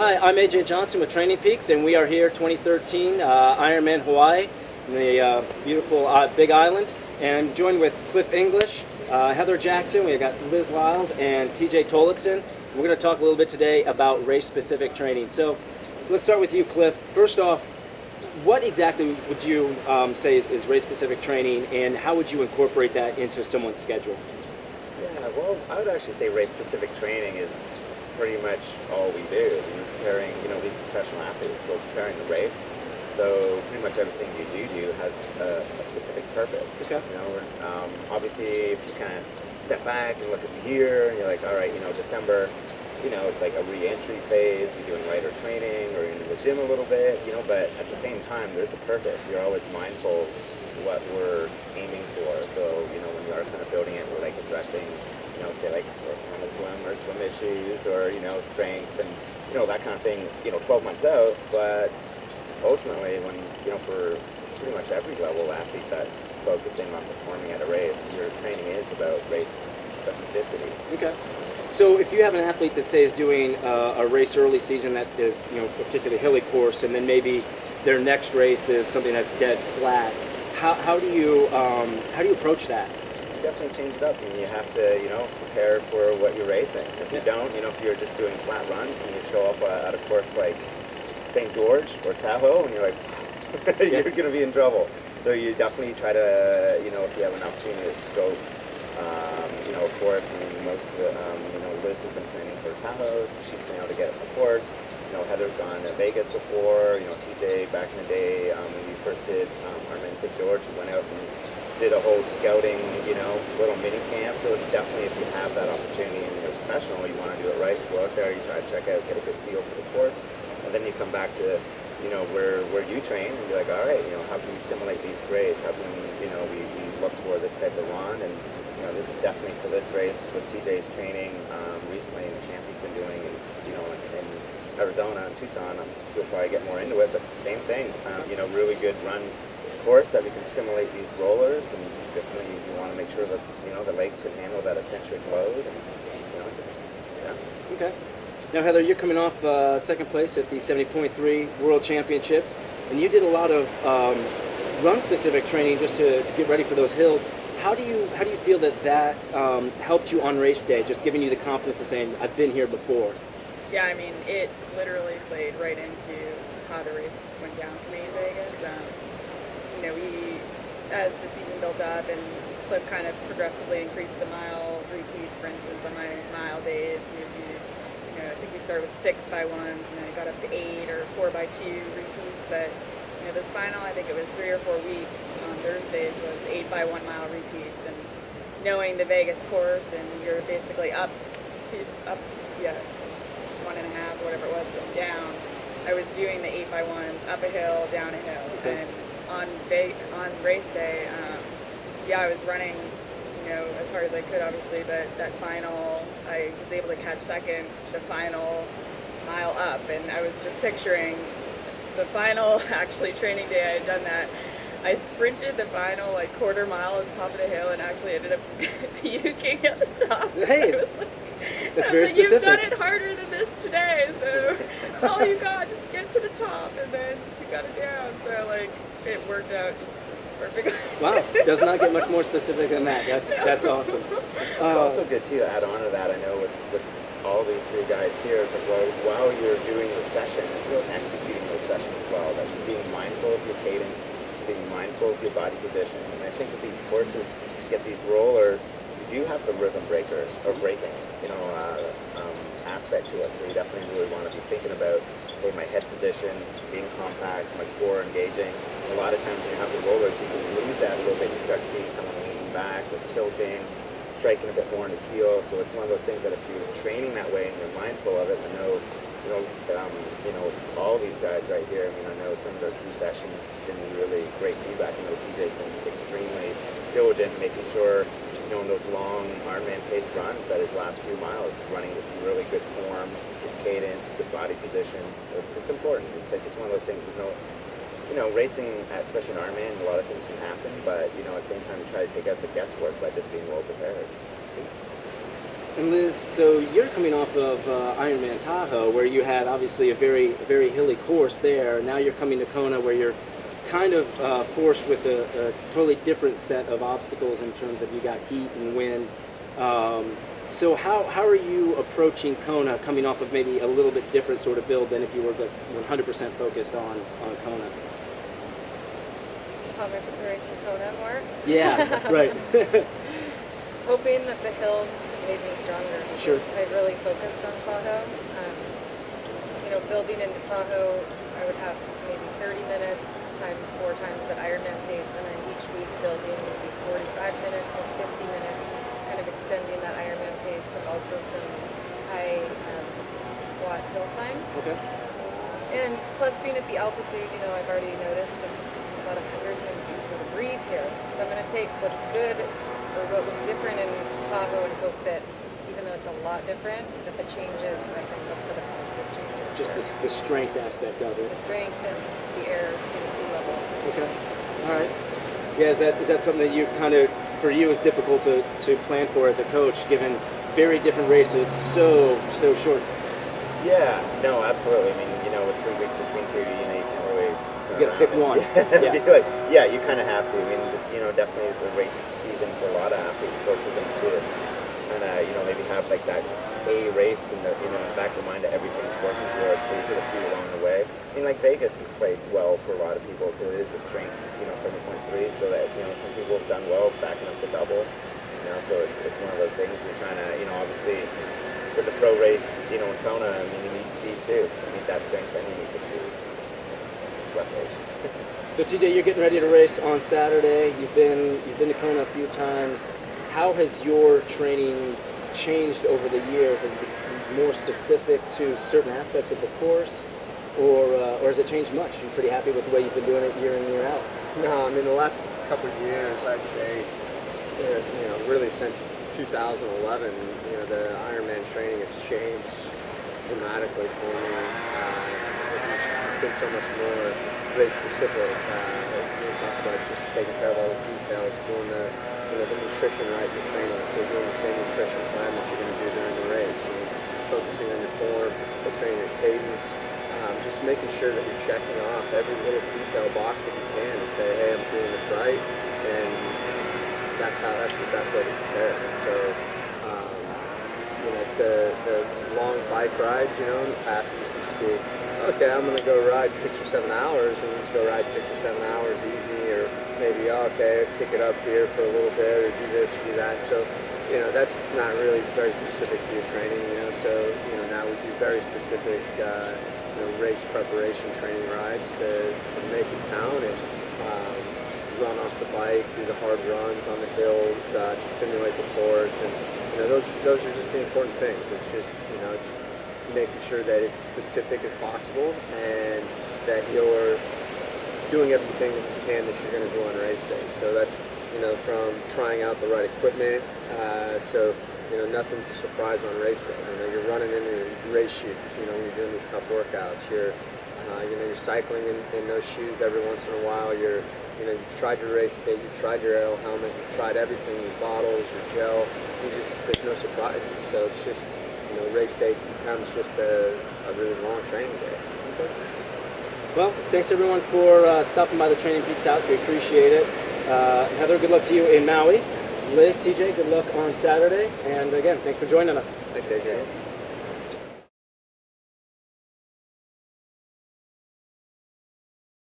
Hi, I'm AJ Johnson with TrainingPeaks, and we are here 2013 Ironman Hawaii in the beautiful Big Island. And I'm joined with Cliff English, Heather Jackson, we got Liz Lyles, and TJ Tolikson. We're going to talk a little bit today about race-specific training. So let's start with you, Cliff. First off, what exactly would you say is race-specific training, and how would you incorporate that into someone's schedule? Yeah, well, I would actually say race-specific training is pretty much all we do. We're preparing, these professional athletes, we're preparing the race. So pretty much everything you do has a specific purpose. Okay. Obviously, if you kind of step back and look at the year, and you're like, all right, December, it's like a re-entry phase. You're doing lighter training, or you're in the gym a little bit, but at the same time, there's a purpose. You're always mindful of what we're aiming for. So, when you are kind of building it, we're like addressing, say like on the swim issues, or, strength and, that kind of thing, 12 months out. But ultimately, when, for pretty much every level athlete that's focusing on performing at a race, your training is about race specificity. Okay. So if you have an athlete that, say, is doing a race early season that is, a particularly hilly course, and then maybe their next race is something that's dead flat, how do you approach that? You definitely change it up, and you have to, prepare for what you're racing. If you don't, if you're just doing flat runs and you show up at a course like St. George or Tahoe, and you're like, you're going to be in trouble. So you definitely try to, if you have an opportunity to scope, of course, most of the, Liz has been training for Tahoe, so she's been able to get up the course. Heather's gone to Vegas before. TJ back in the day, when we first did Ironman St. George, we went out and did a whole scouting, little mini camp. So it's definitely, if you have that opportunity and you're a professional, you want to do it right. Go out there, you try to check out, get a good feel for the course, and then you come back to, where you train, and be like, all right, how can we simulate these grades? How can we look for this type of run? And this is definitely for this race with TJ's training recently in the camp he's been doing, and in Arizona and Tucson. He'll probably get more into it, but same thing. Really good run course that we can simulate these rollers, and definitely you want to make sure that the legs can handle that eccentric load, and Okay. Now, Heather, you're coming off second place at the 70.3 World Championships, and you did a lot of run-specific training just to get ready for those hills. How do you feel that helped you on race day, just giving you the confidence of saying, I've been here before? Yeah, I mean, it literally played right into how the race went down for me in Vegas. As the season built up and Cliff kind of progressively increased the mile repeats, for instance, on my mile days, I think we started with 6x1s, and then it got up to 8 or 4x2 repeats. But this final, I think it was 3 or 4 weeks on Thursdays, was 8x1 mile repeats. And knowing the Vegas course, and you're basically up 1.5, whatever it was, and down. I was doing the 8x1s, up a hill, down a hill. Okay. And on race day, I was running, as hard as I could, obviously, but that final, I was able to catch second the final mile up, and I was just picturing the final, actually, training day I had done that. I sprinted the final, quarter mile on top of the hill, and actually ended up puking at the top. Hey, that's very specific. You've done it harder than this today, so it's all you got. Just get to the top, and then you got it down. So, it worked out just perfect. Wow, does not get much more specific than that. That's awesome. It's also good too to add on to that. I know with all these three guys here, it's like, well, while you're doing the session, it's really executing those sessions as well. That you're being mindful of your cadence, being mindful of your body position. And I think with these courses, you get these rollers, you do have the rhythm breaker or breaking, aspect to it. So you definitely really want to be thinking about, okay, my head position, being compact, my core engaging. A lot of times when you have the rollers, you can lose that a little bit. You start seeing someone leaning back or tilting, striking a bit more in the heel. So it's one of those things that if you're training that way and you're mindful of it, I know, with all these guys right here, I know some of their key sessions been really great feedback. I know TJ's been extremely diligent, making sure, in those long Ironman pace runs at his last few miles, running with really good form, good cadence, good body position. So it's important. It's one of those things. There's no, racing, especially in Ironman, a lot of things can happen, but at the same time, you try to take out the guesswork by just being well prepared. And Liz, so you're coming off of Ironman Tahoe, where you had obviously a very hilly course there. Now you're coming to Kona, where you're kind of forced with a totally different set of obstacles in terms of you got heat and wind. So how are you approaching Kona, coming off of maybe a little bit different sort of build than if you were 100% focused on Kona? So how am I preparing for Kona more? Yeah, right. Hoping that the hills made me stronger because Sure. I really focused on Tahoe. Building into Tahoe, I would have maybe 30 minutes times 4 times at Ironman pace, and then each week building maybe 45 minutes and 50 minutes, kind of extending that Ironman pace with also some high watt hill climbs. Okay. And plus being at the altitude, I've already noticed it's about 100 and it's easier to breathe here. So I'm going to take what's good or what was different in Tahoe and hope that even though it's a lot different, that the changes, I can look for the positive changes. Just the strength aspect of it. The strength and the air and the sea level. Okay. All right. Yeah, is that something that you kind of, for you, is difficult to plan for as a coach, given very different races so short? Yeah, no, absolutely. I mean, with 3 weeks between two, you can't really. You got to pick one. Yeah, you kind of have to. I mean, definitely the race season for a lot of athletes forces them to kind of, maybe have like that A race in the back of the mind that everything's working towards, but you hit a few along the way. I mean, like Vegas has played well for a lot of people. It is a strength, 7.3, so that some people have done well backing up the double. So it's one of those things you're trying to, obviously for the pro race, in Kona, I mean, you need speed too. You need that strength and you need the speed. So TJ, you're getting ready to race on Saturday. You've been to Kona a few times. How has your training changed over the years? Has it been more specific to certain aspects of the course, or has it changed much? You're pretty happy with the way you've been doing it year in, year out? No, I mean the last couple of years, I'd say, really since 2011, the Ironman training has changed dramatically for me. It's been so much more race specific. We talk about just taking care of all the details, doing the nutrition right in the training. So doing the same nutrition plan that you're going to do during the race. Focusing on your form, focusing on your cadence. Just making sure that you're checking off every little detail box that you can to say, hey, I'm doing this right, and that's the best way to prepare. And so, the long bike rides, in the past it used to be, okay, I'm going to go ride 6 or 7 hours, and just go ride 6 or 7 hours easy, or maybe, okay, pick it up here for a little bit, or do this, or do that. So, that's not really very specific to your training, So, now we do very specific, race preparation training rides to make it count and run off the bike, do the hard runs on the hills to simulate the course, and those are just the important things. It's just it's making sure that it's specific as possible and that you're doing everything that you can that you're going to do on race day. So that's from trying out the right equipment. So nothing's a surprise on race day. You're running in your race shoes. When you're doing these tough workouts, you're cycling in those shoes every once in a while. You've tried your race kit, you've tried your aero helmet, you've tried everything, your bottles, your gel. There's no surprises. So it's just, race day becomes just a really long training day. Okay. Well, thanks everyone for stopping by the Training Peaks house. We appreciate it. Heather, good luck to you in Maui. Liz, TJ, good luck on Saturday. And again, thanks for joining us. Thanks, AJ.